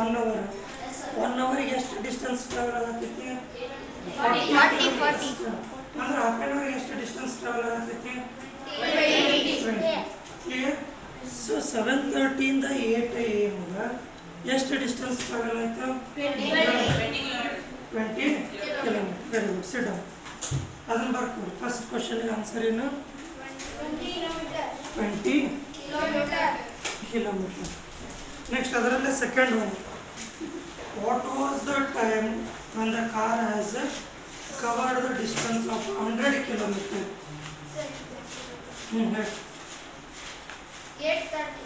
1 hour. 1 hour ಎಷ್ಟು distance travel ಆಗತೈತಿ? 40 ಅಂದ್ರೆ ಹಾಫ್ ಆನ್ ಅವರ್ ಎಷ್ಟು ಡಿಸ್ಟೆನ್ಸ್ ಟ್ರಾವೆಲ್ ಆಗತೈತಿ? 20. ಕ್ಲಿಯರ್? ಸೊ 7:30 ಇಂದ 8 AM ಎಷ್ಟು ಡಿಸ್ಟೆನ್ಸ್ ಟ್ರಾವೆಲ್ ಆಯಿತು? 20 kilometre. Very good. Sit down. ಅದನ್ನು ಬರ್ಕೊಡಿ. ಫಸ್ಟ್ ಕ್ವಶನ್ಗೆ ಆನ್ಸರ್ ಏನು? 20 ಕಿಲೋಮೀಟರ್. ನೆಕ್ಸ್ಟ್ ಅದರಲ್ಲೇ second one. What was the time when the car has covered the distance of 100 kilometers? 8:30.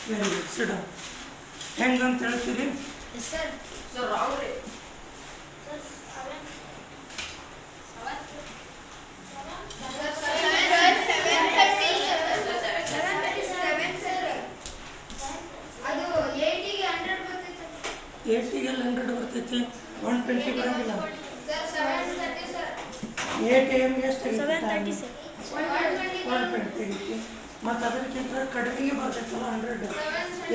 Very good. Sit down. ಹೆಂಗಂತ ಹೇಳ್ತೀರಿ? ಏಟಿಗೆಲ್ಲ 100 ಬರ್ತೈತಿ, 120 ಬರೋಂಗಿಲ್ಲ. 8 AM ಎಷ್ಟು? 120 ತೆಗಿತಿ. ಮತ್ತು ಅದಕ್ಕಿಂತ ಕಡಿಮೆಗೆ ಬರ್ತೈತಲ್ಲ 100.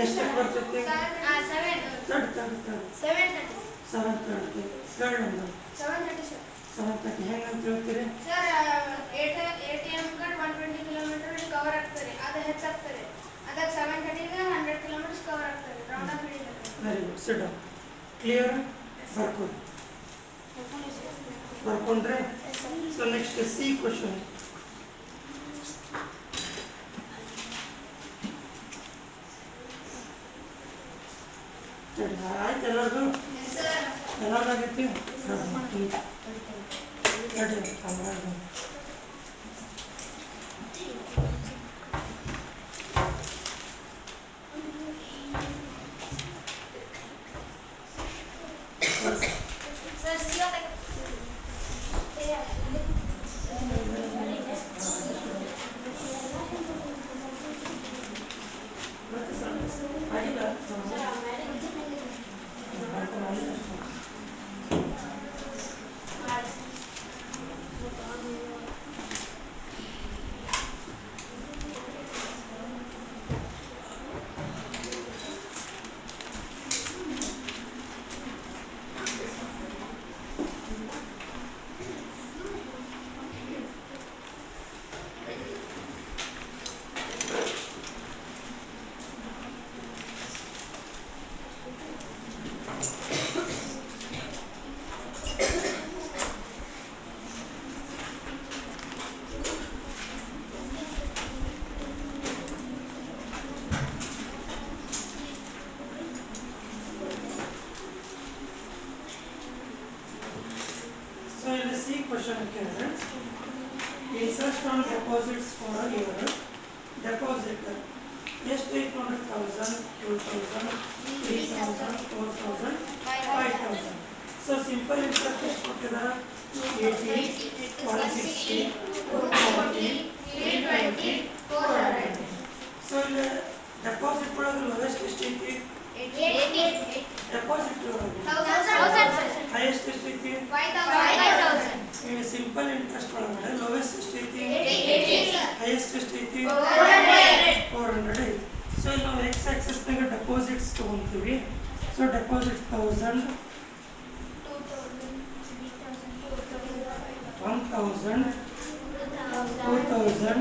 ಎಷ್ಟಕ್ಕೆ ಬರ್ತೈತಿ? 7:30. ಹೇಳಿ ನಮ್ದು 7:30 ಹೆಂಗಂತ ಹೇಳ್ತೀರಿ? 8 AM 120 ಕಿಲೋಮೀಟರ್ ಕವರ್ ಆಗ್ತಾರೆ, ಅದು ಹೆಚ್ಚಾಗ್ತಾರೆ. ಅದಕ್ಕೆ 7:30ಗೆ 100 ಕಿಲೋಮೀಟರ್ ಕವರ್ ಆಗ್ತಾರೆ. ರೌಂಡ್ ಆಫ್ ಹಿಡಿತಾರೆ. Very good. Sit down. Clear? ಬರ್ಕೊಂಡ್ರೆ? So next C question. ಆಯ್ತು ಎಲ್ಲರಿಗೂ? ಎಲ್ಲರಿಗಾಗೈತಿ? Question ಕೇಳಿದ್ರೆ interest on deposits for a year. Deposit ಎಷ್ಟು ಐತೆ ನೋಡ್ರಿ? 1000, 2000, 3000, 4000, 5000. ಸೊ ಸಿಂಪಲ್ ಇಂಟ್ರೆಸ್ಟ್ ಎಷ್ಟು ಕೊಟ್ಟಿದ್ದಾರೆ? 80, 160, 240, 320, 400. ಸೊ ಇಲ್ಲಿ ಡೆಪಾಸಿಟ್ ಒಳಗೆ ಲೋವೆಸ್ಟ್ ಎಷ್ಟು ಐತಿ? 80. ಡೆಪಾಸಿಟ್ ಒಳಗೆ ಹೈಯೆಸ್ಟ್ ಎಷ್ಟು ಐತಿ? 5000. ಸಿಂಪಲ್ ಇಂಟ್ರೆಸ್ಟ್ ಒಳಗಡೆ ಲೋವೆಸ್ಟ್ ಎಷ್ಟು ಐತಿ? 80. ಹೈಯೆಸ್ಟ್ ಎಷ್ಟು ಐತಿ? 400 ಐತಿ. ಸೊ ಇಲ್ಲಿ ನಾವು ಎಕ್ಸ್ ಆಕ್ಸಿಸ್ನಾಗ ಡೆಪಾಸಿಟ್ಸ್ ತೊಗೊಂತೀವಿ. So deposit 1000, 1000, 2000,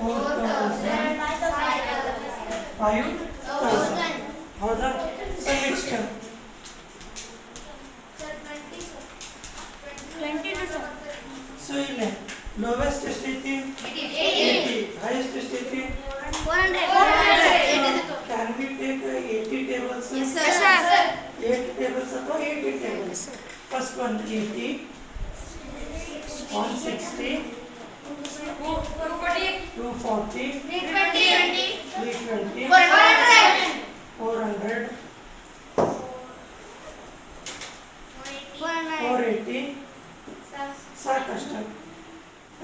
4000, 5000. ಹೌದಾ? So next 20. ಸೊ ಇಲ್ಲಿ ಲೋವೆಸ್ಟ್ ಎಷ್ಟು ಐತಿ? 80. ಹೈಯೆಸ್ಟ್ ಎಷ್ಟು ಐತಿ? 400. Can we take 80 tables? Yes sir. 8 tables ಅಥವಾ 80 tables? First one 80, 160, 240, 320, 400, 480. ಸಾಕಷ್ಟ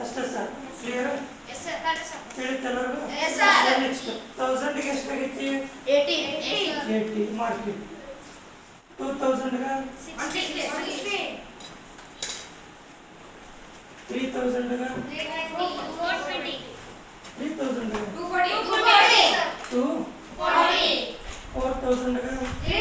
ಅಷ್ಟೇ ಸರ್. ಕ್ಲಿಯರ್? ತಿಳಿತಲ್ಲರಿಗೂ? ನೆಕ್ಸ್ಟ್ 1000ಗೆ ಎಷ್ಟಾಗೈತಿ? 80 ಮಾರ್ಕೆಟ್. 2000ಗೆ 3000ಗೆ 3000ಗೆ 240. 10,000